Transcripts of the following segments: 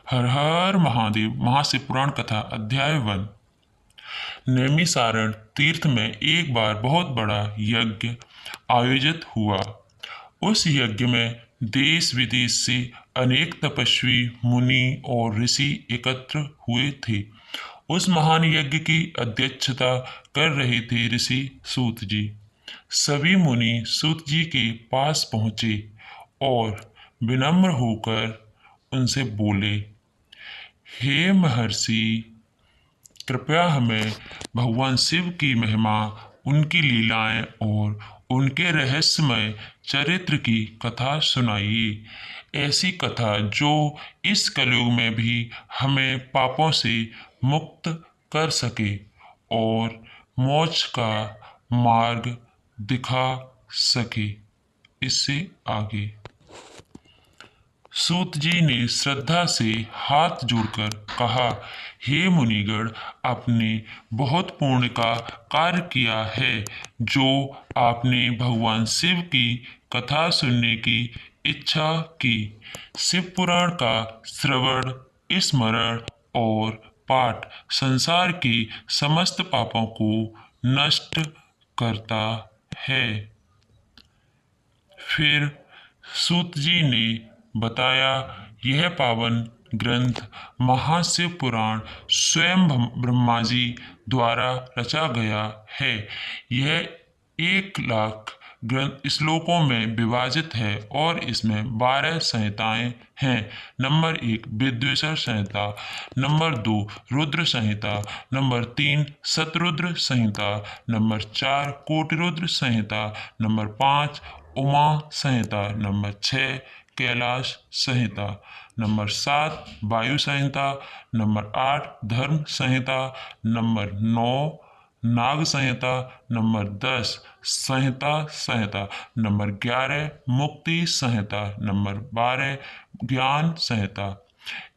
हर हर महादेव। महाशिव पुराण कथा अध्याय 1। नैमिसारण तीर्थ में एक बार बहुत बड़ा यज्ञ आयोजित हुआ। उस यज्ञ में देश विदेश से अनेक तपस्वी मुनि और ऋषि एकत्र हुए थे। उस महान यज्ञ की अध्यक्षता कर रहे थे ऋषि सूत जी। सभी मुनि सूत जी के पास पहुँचे और विनम्र होकर उनसे बोले, हे महर्षि, कृपया हमें भगवान शिव की महिमा, उनकी लीलाएं और उनके रहस्यमय चरित्र की कथा सुनाइए। ऐसी कथा जो इस कलयुग में भी हमें पापों से मुक्त कर सके और मोक्ष का मार्ग दिखा सके। इससे आगे सूत जी ने श्रद्धा से हाथ जोड़कर कहा, हे मुनिगण, आपने बहुत पुण्य का कार्य किया है जो आपने भगवान शिव की कथा सुनने की इच्छा की। शिव पुराण का श्रवण, स्मरण और पाठ संसार के समस्त पापों को नष्ट करता है। फिर सूत जी ने बताया, यह पावन ग्रंथ महाशिव पुराण स्वयं ब्रह्मा जी द्वारा रचा गया है। यह 1,00,000 ग्रंथ श्लोकों में विभाजित है और इसमें 12 संहिताएं हैं। नंबर 1 विद्वेषर संहिता, नंबर 2 रुद्र संहिता, नंबर 3 शतरुद्र संहिता, नंबर 4 कोटिरुद्र संहिता, नंबर 5 उमा संहिता, नंबर 6 कैलाश संहिता, नंबर 7 वायु संहिता, नंबर 8 धर्म संहिता, नंबर 9 नाग संहिता, नंबर 10 संहिता, नंबर 11 मुक्ति संहिता, नंबर 12 ज्ञान संहिता।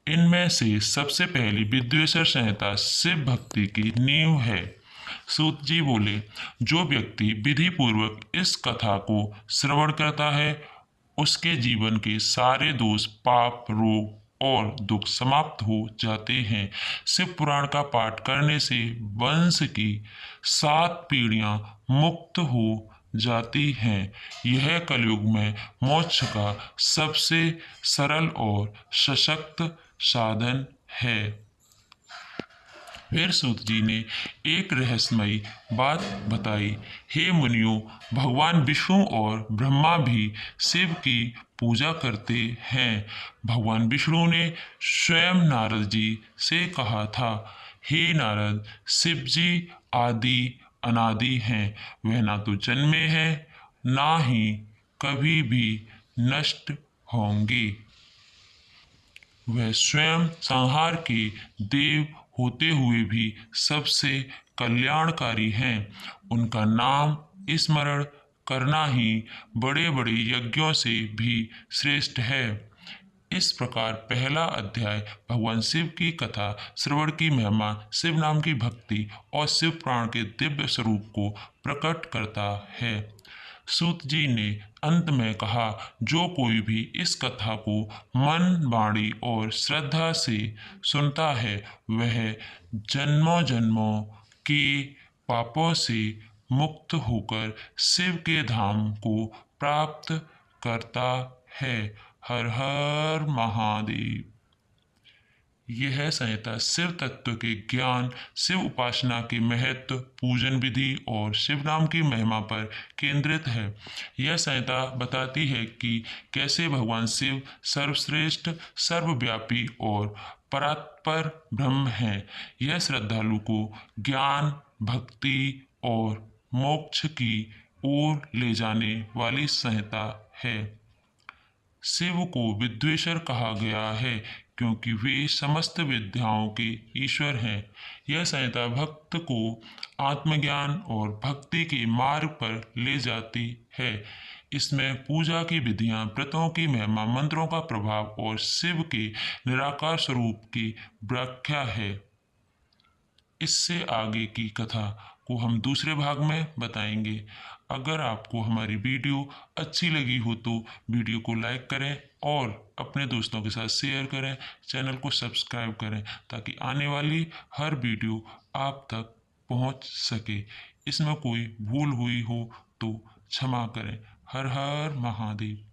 इनमें से सबसे पहली विद्वेषर संहिता शिव भक्ति की नींव है। सूत जी बोले, जो व्यक्ति विधि पूर्वक इस कथा को श्रवण करता है उसके जीवन के सारे दोष, पाप, रोग और दुख समाप्त हो जाते हैं। शिव पुराण का पाठ करने से वंश की 7 पीढ़ियां मुक्त हो जाती हैं। यह कलयुग में मोक्ष का सबसे सरल और सशक्त साधन है। फिर सूत जी ने एक रहस्यमयी बात बताई, हे मुनियों, भगवान विष्णु और ब्रह्मा भी शिव की पूजा करते हैं। भगवान विष्णु ने स्वयं नारद जी से कहा था, हे नारद, शिव जी आदि अनादि हैं। वह ना तो जन्मे हैं ना ही कभी भी नष्ट होंगे। वह स्वयं संहार के देव होते हुए भी सबसे कल्याणकारी हैं। उनका नाम स्मरण करना ही बड़े बड़े यज्ञों से भी श्रेष्ठ है। इस प्रकार पहला अध्याय भगवान शिव की कथा श्रवण की महिमा, शिव नाम की भक्ति और शिव पुराण के दिव्य स्वरूप को प्रकट करता है। सूत जी ने अंत में कहा, जो कोई भी इस कथा को मन, वाणी और श्रद्धा से सुनता है वह जन्मों जन्मों के पापों से मुक्त होकर शिव के धाम को प्राप्त करता है। हर हर महादेव। यह संहिता शिव तत्व के ज्ञान, शिव उपासना के महत्व, पूजन विधि और शिव नाम की महिमा पर केंद्रित है। यह संहिता बताती है कि कैसे भगवान शिव सर्वश्रेष्ठ, सर्वव्यापी और परात्पर ब्रह्म हैं। यह श्रद्धालु को ज्ञान, भक्ति और मोक्ष की ओर ले जाने वाली संहिता है। शिव को विद्वेषर कहा गया है क्योंकि वे समस्त विद्याओं के ईश्वर हैं। यह संहिता भक्त को आत्मज्ञान और भक्ति के मार्ग पर ले जाती है। इसमें पूजा की विधियां, व्रतों की महिमा, मंत्रों का प्रभाव और शिव के निराकार स्वरूप की व्याख्या है। इससे आगे की कथा को हम दूसरे भाग में बताएंगे। अगर आपको हमारी वीडियो अच्छी लगी हो तो वीडियो को लाइक करें, और अपने दोस्तों के साथ शेयर करें, चैनल को सब्सक्राइब करें ताकि आने वाली हर वीडियो आप तक पहुंच सके। इसमें कोई भूल हुई हो तो क्षमा करें। हर हर महादेव।